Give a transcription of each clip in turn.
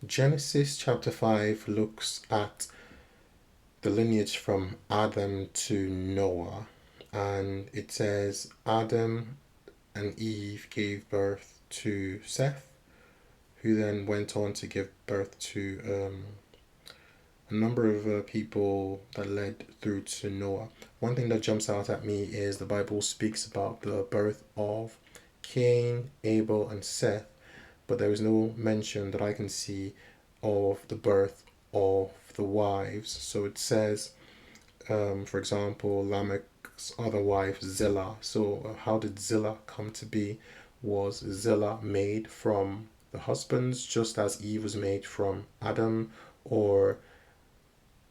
Genesis chapter 5 looks at the lineage from Adam to Noah, and it says Adam and Eve gave birth to Seth, who then went on to give birth to a number of people that led through to Noah. One thing that jumps out at me is the Bible speaks about the birth of Cain, Abel, and Seth, but there is no mention that I can see of the birth of the wives. So it says, for example, Lamech's other wife, Zillah. So, how did Zillah come to be? Was Zillah made from the husbands, just as Eve was made from Adam, or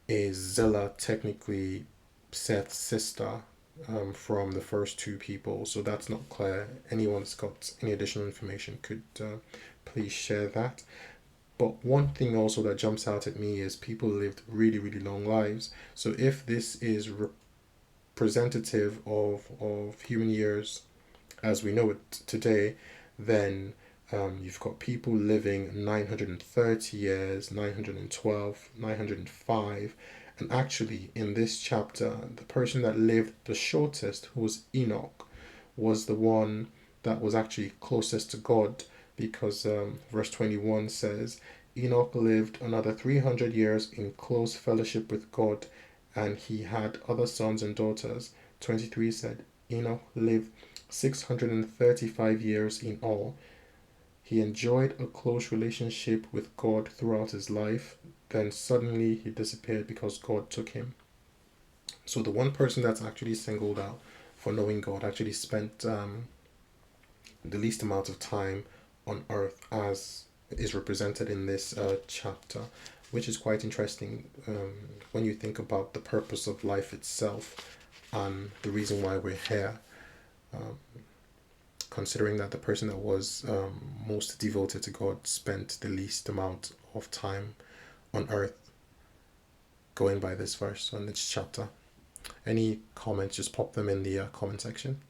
is Zillah technically Seth's sister from the first two people? So that's not clear. Anyone that's got any additional information could please share that. But one thing also that jumps out at me is people lived really, really long lives. So if this is representative of human years as we know it today, then you've got people living 930 years, 912, 905. And actually, in this chapter, the person that lived the shortest, who was Enoch, was the one that was actually closest to God, because verse 21 says, Enoch lived another 300 years in close fellowship with God, and he had other sons and daughters. 23 said, Enoch lived 635 years in all. He enjoyed a close relationship with God throughout his life. Then suddenly he disappeared because God took him. So the one person that's actually singled out for knowing God actually spent the least amount of time on earth, as is represented in this chapter, which is quite interesting when you think about the purpose of life itself and the reason why we're here. Um, Considering that the person that was most devoted to God spent the least amount of time on earth, going by this verse on this chapter. Any comments, just pop them in the comment section.